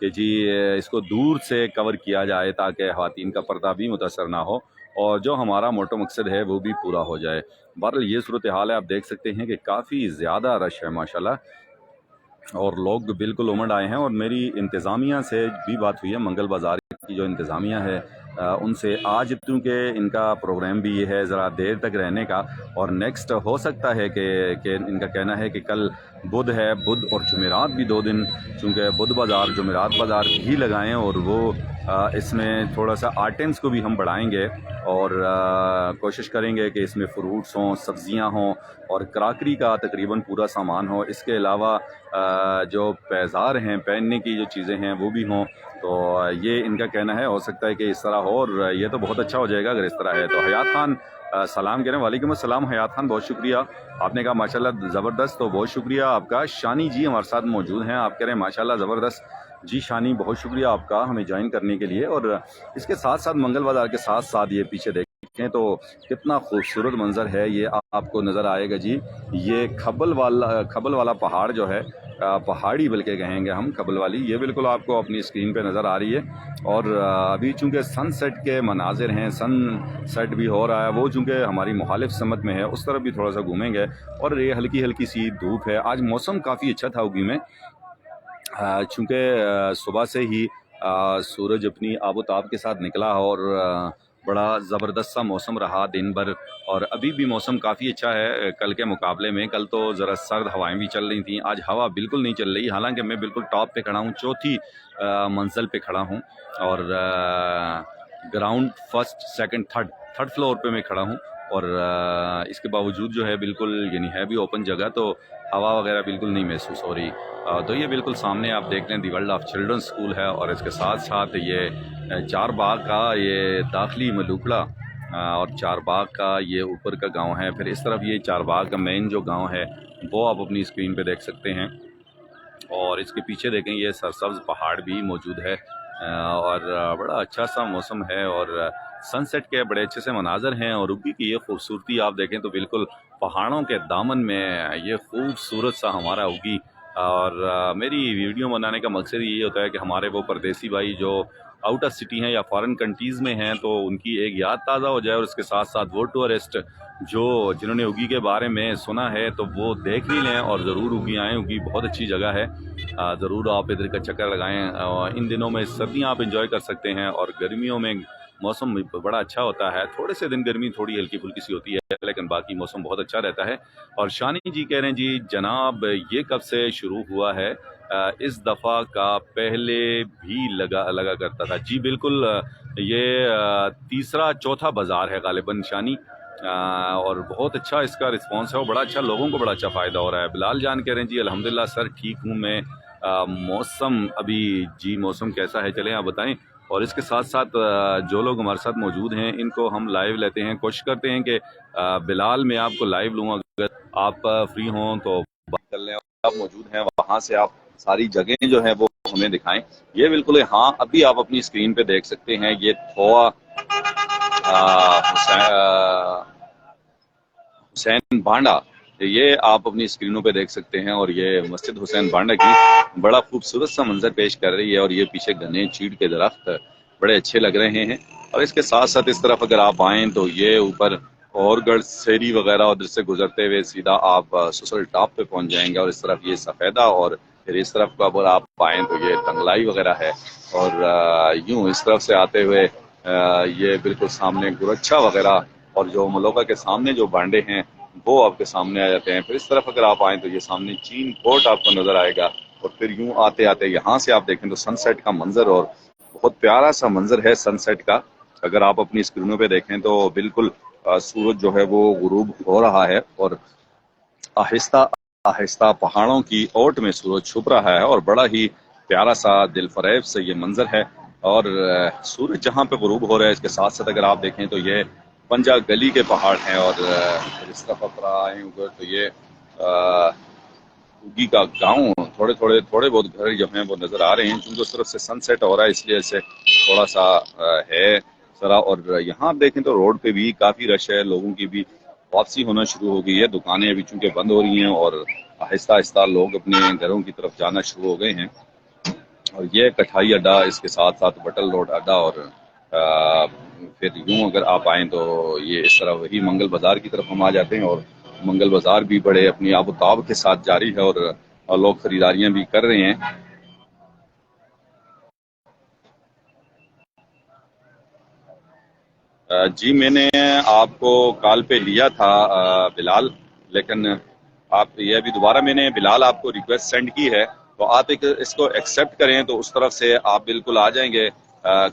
کہ جی اس کو دور سے کور کیا جائے تاکہ خواتین کا پردہ بھی متاثر نہ ہو اور جو ہمارا موٹو مقصد ہے وہ بھی پورا ہو جائے۔ بہرحال یہ صورتحال ہے، آپ دیکھ سکتے ہیں کہ کافی زیادہ رش ہے ماشاءاللہ، اور لوگ بالکل امڑ آئے ہیں۔ اور میری انتظامیہ سے بھی بات ہوئی ہے، منگل بازار کی جو انتظامیہ ہے ان سے آج، کیونکہ ان کا پروگرام بھی یہ ہے ذرا دیر تک رہنے کا، اور نیکسٹ ہو سکتا ہے کہ ان کا کہنا ہے کہ کل بدھ ہے، بدھ اور جمعرات بھی 2 دن، چونکہ بدھ بازار جمعرات بازار بھی لگائیں، اور وہ اس میں تھوڑا سا آئٹمس کو بھی ہم بڑھائیں گے اور کوشش کریں گے کہ اس میں فروٹس ہوں، سبزیاں ہوں اور کراکری کا تقریباً پورا سامان ہو۔ اس کے علاوہ جو پیزار ہیں، پہننے کی جو چیزیں ہیں وہ بھی ہوں۔ تو یہ ان کا کہنا ہے، ہو سکتا ہے کہ اس طرح ہو، اور یہ تو بہت اچھا ہو جائے گا اگر اس طرح ہے تو۔ حیات خان سلام کہہ رہے ہیں، وعلیکم السلام حیات خان، بہت شکریہ، آپ نے کہا ماشاءاللہ زبردست، تو بہت شکریہ آپ کا۔ شانی جی ہمارے ساتھ موجود ہیں، آپ کہہ رہے ہیں ماشاءاللہ زبردست جی۔ شانی بہت شکریہ آپ کا ہمیں جوائن کرنے کے لیے۔ اور اس کے ساتھ ساتھ منگل بازار کے ساتھ ساتھ یہ پیچھے دیکھیں تو کتنا خوبصورت منظر ہے، یہ آپ کو نظر آئے گا جی۔ یہ کھبل والا پہاڑ جو ہے، پہاڑی بلکہ کہیں گے ہم، کھبل والی، یہ بالکل آپ کو اپنی اسکرین پہ نظر آ رہی ہے۔ اور ابھی چونکہ سن سیٹ کے مناظر ہیں، سن سیٹ بھی ہو رہا ہے، وہ چونکہ ہماری مخالف سمت میں ہے، اس طرف بھی تھوڑا سا گھومیں گے۔ اور یہ ہلکی ہلکی سی دھوپ ہے، آج موسم کافی اچھا تھا اوگی میں، چونکہ صبح سے ہی سورج اپنی آب و تاب کے ساتھ نکلا اور بڑا زبردست سا موسم رہا دن بھر، اور ابھی بھی موسم کافی اچھا ہے کل کے مقابلے میں۔ کل تو ذرا سرد ہوائیں بھی چل رہی تھیں، آج ہوا بالکل نہیں چل رہی، حالانکہ میں بالکل ٹاپ پہ کھڑا ہوں، چوتھی منزل پہ کھڑا ہوں، اور ground first second third floor پہ میں کھڑا ہوں، اور اس کے باوجود جو ہے بالکل، یعنی ہے بھی اوپن جگہ، تو ہوا وغیرہ بالکل نہیں محسوس ہو رہی۔ تو یہ بالکل سامنے آپ دیکھ لیں دی ورلڈ آف چلڈرن اسکول ہے، اور اس کے ساتھ ساتھ یہ چار باغ کا یہ داخلی ملوکڑا، اور چار باغ کا یہ اوپر کا گاؤں ہے۔ پھر اس طرف یہ چار باغ کا مین جو گاؤں ہے وہ آپ اپنی اسکرین پہ دیکھ سکتے ہیں، اور اس کے پیچھے دیکھیں یہ سرسبز پہاڑ بھی موجود ہے، اور بڑا اچھا سا موسم ہے، اور سن سیٹ کے بڑے اچھے سے مناظر ہیں، اور اوگی کی یہ خوبصورتی آپ دیکھیں تو بالکل پہاڑوں کے دامن میں یہ خوبصورت سا ہمارا اوگی۔ اور میری ویڈیو بنانے کا مقصد یہ ہوتا ہے کہ ہمارے وہ پردیسی بھائی جو آؤٹ آف سٹی ہیں یا فارن کنٹریز میں ہیں، تو ان کی ایک یاد تازہ ہو جائے، اور اس کے ساتھ ساتھ وہ ٹورسٹ جنہوں نے اوگی کے بارے میں سنا ہے تو وہ دیکھ بھی لیں اور ضرور اوگی آئیں۔ اوگی بہت اچھی جگہ ہے، ضرور آپ ادھر کا چکر لگائیں۔ ان دنوں میں سردیاں آپ انجوائے کر سکتے ہیں، اور گرمیوں میں موسم بڑا اچھا ہوتا ہے، تھوڑے سے دن گرمی تھوڑی ہلکی پھلکی سی ہوتی ہے، لیکن باقی موسم بہت اچھا رہتا ہے۔ اور شانی جی کہہ رہے ہیں جی جناب یہ کب سے شروع ہوا ہے؟ اس دفعہ کا پہلے بھی لگا کرتا تھا جی، بالکل یہ تیسرا چوتھا بازار ہے غالباً شانی، اور بہت اچھا اس کا رسپانس ہے، اور بڑا اچھا، لوگوں کو بڑا اچھا فائدہ ہو رہا ہے۔ بلال جان کہہ رہے ہیں جی الحمدللہ سر ٹھیک ہوں میں، موسم ابھی جی موسم کیسا ہے چلیں آپ بتائیں۔ اور اس کے ساتھ ساتھ جو لوگ ہمارے ساتھ موجود ہیں ان کو ہم لائیو لیتے ہیں، کوشش کرتے ہیں کہ بلال میں آپ کو لائیو لوں، اگر آپ فری ہوں تو بات کر لیں، اور آپ موجود ہیں وہاں سے آپ ساری جگہیں جو ہیں وہ ہمیں دکھائیں۔ یہ بالکل ہاں ابھی آپ اپنی اسکرین پہ دیکھ سکتے ہیں، یہ تھوا حسین بانڈا، یہ آپ اپنی اسکرینوں پہ دیکھ سکتے ہیں، اور یہ مسجد حسین بانڈا کی بڑا خوبصورت سا منظر پیش کر رہی ہے، اور یہ پیچھے گھنے چیڑ کے درخت بڑے اچھے لگ رہے ہیں۔ اور اس کے ساتھ ساتھ اس طرف اگر آپ آئیں تو یہ اوپر اور گڑھ سیری وغیرہ ادھر سے گزرتے ہوئے سیدھا آپ سسل ٹاپ پہ پہنچ جائیں گے، اور اس طرف یہ سفیدہ، اور پھر اس طرف اگر آپ آئیں تو یہ تنگلائی وغیرہ ہے، اور یوں اس طرف سے آتے ہوئے یہ بالکل سامنے گرچھا وغیرہ، اور جو ملوکا کے سامنے جو بانڈے ہیں وہ آپ کے سامنے آ جاتے ہیں۔ پھر اس طرف اگر آپ آئیں تو یہ سامنے چین کوٹ آپ کو نظر آئے گا، اور پھر یوں آتے آتے یہاں سے آپ دیکھیں تو سن سیٹ کا منظر، اور بہت پیارا سا منظر ہے سن سیٹ کا۔ اگر آپ اپنی اسکرینوں پہ دیکھیں تو بالکل سورج جو ہے وہ غروب ہو رہا ہے، اور آہستہ آہستہ پہاڑوں کی اوٹ میں سورج چھپ رہا ہے، اور بڑا ہی پیارا سا دل فریب سے یہ منظر ہے۔ اور سورج جہاں پہ غروب ہو رہا ہے اس کے ساتھ ساتھ اگر آپ دیکھیں تو یہ پنجا گلی کے پہاڑ ہیں، اور اس طرف پر آئیں اوپر تو یہ اوگی کا گاؤں، تھوڑے بہت گھر جو ہیں وہ نظر آ رہے ہیں، کیونکہ اس طرف سے سن سیٹ ہو رہا ہے اس لیے سے تھوڑا سا ہے ذرا۔ اور یہاں آپ دیکھیں تو روڈ پہ بھی کافی رش ہے، لوگوں کی بھی واپسی ہونا شروع ہو گئی ہے، دکانیں ابھی چونکہ بند ہو رہی ہیں، اور آہستہ آہستہ لوگ اپنے گھروں کی طرف جانا شروع ہو گئے ہیں۔ اور یہ کٹھائی اڈا، اس کے ساتھ ساتھ بٹل روڈ اڈا، اور پھر یوں اگر آپ آئیں تو یہ اس طرح وہی منگل بازار کی طرف ہم آ جاتے ہیں، اور منگل بازار بھی بڑے اپنی آب و تاب کے ساتھ جاری ہے، اور لوگ خریداریاں بھی کر رہے ہیں۔ جی میں نے آپ کو کال پہ لیا تھا بلال، لیکن آپ یہ ابھی دوبارہ میں نے بلال آپ کو ریکویسٹ سینڈ کی ہے، تو آپ اس کو ایکسیپٹ کریں تو اس طرف سے آپ بالکل آ جائیں گے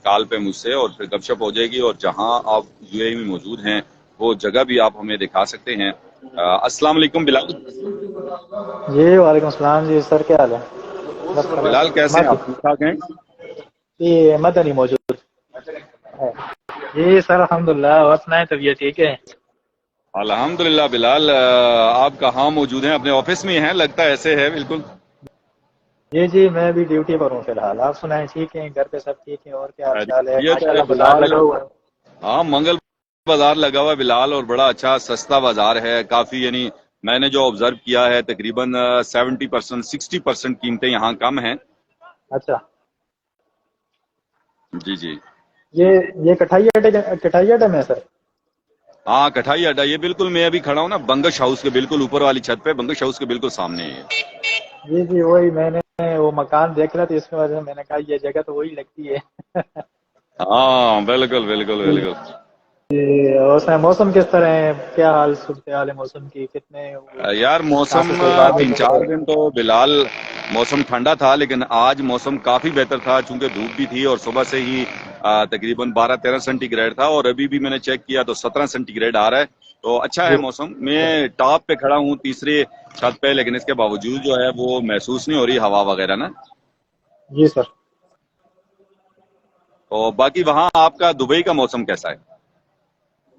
کال پہ مجھ سے، اور پھر گپ شپ ہو جائے گی، اور جہاں آپ یو اے میں موجود ہیں وہ جگہ بھی آپ ہمیں دکھا سکتے ہیں۔ السلام علیکم بلال۔ جی وعلیکم السلام جی سر، کیا حال ہے؟ بس بلال کیسے ہیں آپ؟ ٹھیک ٹھاک ہیں؟ جی مدنی موجود ہے جی سر، الحمدللہ، اور سنائیں طبیعت ٹھیک ہے؟ الحمدللہ بلال، آپ کہاں موجود ہیں؟ اپنے آفس میں ہیں لگتا ہے، ایسے ہے بالکل۔ جی جی میں بھی ڈیوٹی پر ہوں فی الحال۔ آپ سنائیں ٹھیک ہیں؟ گھر پہ سب ٹھیک ہیں؟ اور کیا حال چال ہے؟ خیریت ہے ماشاءاللہ بازار بلال؟ لگا ہوا ہے۔ ہاں منگل بازار لگا ہوا ہے بلال، اور بڑا اچھا سستا بازار ہے کافی، یعنی میں نے جو آبزرو کیا ہے تقریباً 70% 60% قیمتیں یہاں کم ہیں۔ اچھا، جی جی یہ کٹھائی اڈے میں ہے سر؟ ہاں کٹھائی اڈا، یہ بالکل میں ابھی کھڑا ہوں نا بنگش ہاؤس کے بالکل اوپر والی چھت پہ، بنگش ہاؤس کے بالکل سامنے ہے۔ جی جی وہی میں نے وہ مکان دیکھ رہا تھا، اس کی وجہ سے میں نے کہا یہ جگہ تو وہی لگتی ہے۔ ہاں بالکل بالکل بالکل۔ جی، اور اس میں موسم کس طرح ہے؟ کیا حال صورتحال ہے موسم کی؟ کتنے یار کہاں موسم سے کوئی بادل 3-4 وغیرہ؟ دن تو بلال موسم ٹھنڈا تھا، لیکن آج موسم کافی بہتر تھا چونکہ دھوپ بھی تھی، اور صبح سے ہی تقریباً 12-13 سینٹی گریڈ تھا، اور ابھی بھی میں نے چیک کیا تو 17 سینٹی گریڈ آ رہا ہے، تو اچھا ہے جی موسم۔ میں ٹاپ پہ کھڑا ہوں تیسرے چھت پہ، لیکن اس کے باوجود جو ہے وہ محسوس نہیں ہو رہی ہوا وغیرہ نا۔ جی سر۔ تو باقی وہاں آپ کا دبئی کا موسم کیسا ہے؟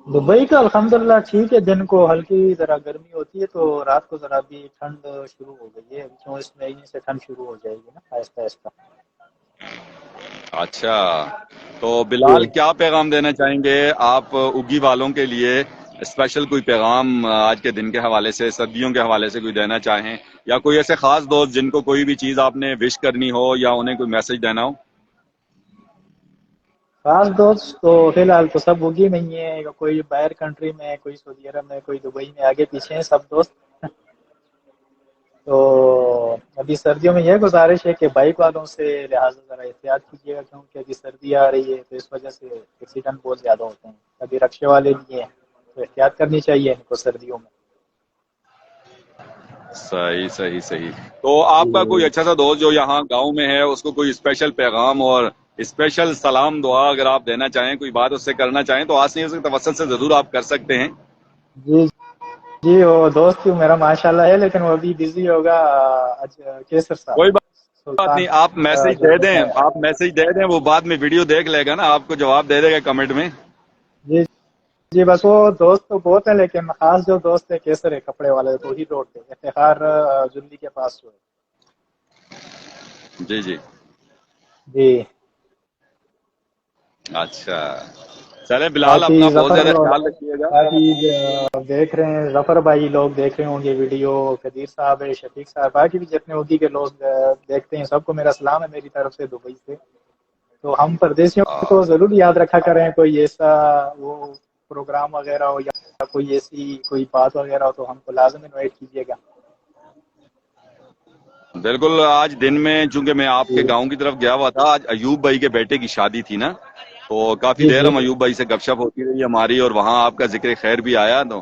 دبئی کا الحمدللہ ٹھیک ہے، دن کو ہلکی ذرا گرمی ہوتی ہے، تو رات کو ذرا بھی ٹھنڈ شروع ہو گئی ہے، کیوں اس مہینے سے ٹھنڈ شروع ہو جائے گی نا آہستہ آہستہ۔ اچھا، تو جی، بلال کیا پیغام دینا چاہیں گے آپ اگی والوں کے لیے؟ اسپیشل کوئی پیغام آج کے دن کے حوالے سے، سردیوں کے حوالے سے کوئی دینا چاہیں، یا کوئی ایسے خاص دوست جن کو کوئی بھی چیز آپ نے وش کرنی ہو یا انہیں کوئی میسج دینا ہو؟ خاص دوست تو فی الحال تو سب ہوگی نہیں ہے، کوئی باہر کنٹری میں ہے، کوئی سعودی عرب میں، کوئی دبئی میں، آگے پیچھے ہیں سب دوست۔ تو ابھی سردیوں میں یہ گزارش ہے کہ بائک والوں سے لہٰذا ذرا احتیاط کیجیے گا، کیونکہ ابھی سردی آ رہی ہے تو اس وجہ سے ایکسیڈنٹ بہت زیادہ ہوتے ہیں، ابھی رکشے والے بھی ہیں تو احتیاط کرنی چاہیے ان کو سردیوں میں۔ صحیح صحیح صحیح۔ تو آپ کا کوئی اچھا سا دوست جو یہاں گاؤں میں ہے، اس کو کوئی اسپیشل پیغام اور اسپیشل سلام دعا اگر آپ دینا چاہیں، کوئی بات اس سے کرنا چاہیں تو آج کے توسط سے ضرور آپ کر سکتے ہیں۔ جی جی، وہ دوست میرا ماشاءاللہ ہے، لیکن وہ ابھی بزی ہوگا، کیسر صاحب کوئی بات سلطان نہیں، آپ میسج جو دے دیں، ہے۔ آپ میسج دے دیں، وہ بعد میں ویڈیو دیکھ لے گا نا، آپ کو جواب دے دے گا کمنٹ میں۔ جی جی، بس وہ دوست تو بہت ہیں، لیکن خاص جو دوست ہے کیسر ہے کپڑے والے، تو ہی روڈ پہ افتخار جلی کے پاس جو ہے۔ جی جی، جی، اچھا چلے بلال، باقی اپنا بہت ظفر، زیادہ خیال رکھیے گا۔ باقی دیکھ رہے ہیں ظفر بھائی لوگ دیکھ رہے ہوں گے ویڈیو، قدیر صاحب ہے، شفیق صاحب، باقی بھی جتنے ہوگی کے لوگ دیکھتے ہیں، سب کو میرا سلام ہے میری طرف سے دبئی سے۔ تو ہم پردیسیوں کو ضرور یاد رکھا کریں، کوئی ایسا وہ پروگرام وغیرہ ہو یا کوئی ایسی کوئی بات وغیرہ ہو تو ہم کو لازم انوائٹ کیجیے گا۔ بالکل، آج دن میں چونکہ میں آپ کے جی گاؤں کی طرف گیا ہوا تھا، آج ایوب بھائی کے بیٹے کی شادی تھی نا، تو کافی جی دیر جی ہم ایوب بھائی سے گپ شپ ہوتی رہی ہماری، اور وہاں آپ کا ذکر خیر بھی آیا، تو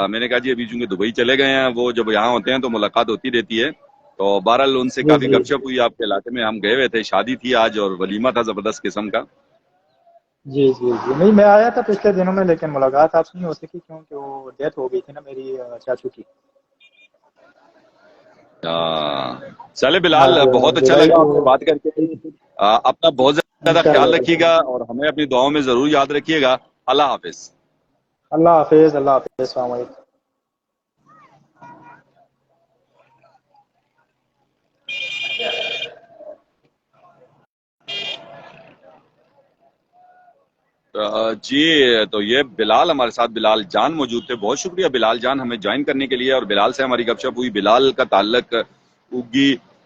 میں نے کہا جی ابھی چونکہ دبئی چلے گئے ہیں، وہ جب یہاں ہوتے ہیں تو ملاقات ہوتی رہتی ہے، تو بہرحال ان سے جی کافی جی گپ شپ ہوئی۔ آپ کے علاقے میں ہم گئے ہوئے تھے، شادی تھی آج، اور ولیمہ تھا زبردست قسم کا۔ جی جی جی، نہیں میں آیا تھا پچھلے دنوں میں، لیکن ملاقات آپ سے نہیں ہو سکی کیونکہ وہ ڈیتھ ہو گئی تھی نا میری چاچو کی۔ چلے بلال، بہت اچھا جولائی لگا کو۔ آپ سے بات کر کے۔ اپنا بہت زیادہ خیال انشاءاللہ، رکھیے گا، اور ہمیں اپنی دعاؤں میں ضرور یاد رکھیے گا۔ اللہ حافظ۔ اللہ حافظ، اللہ حافظ، السلام علیکم۔ جی، تو یہ بلال ہمارے ساتھ، بلال جان موجود تھے، بہت شکریہ بلال جان ہمیں جوائن کرنے کے لیے، اور بلال سے ہماری گپ شپ ہوئی۔ بلال کا تعلق اگی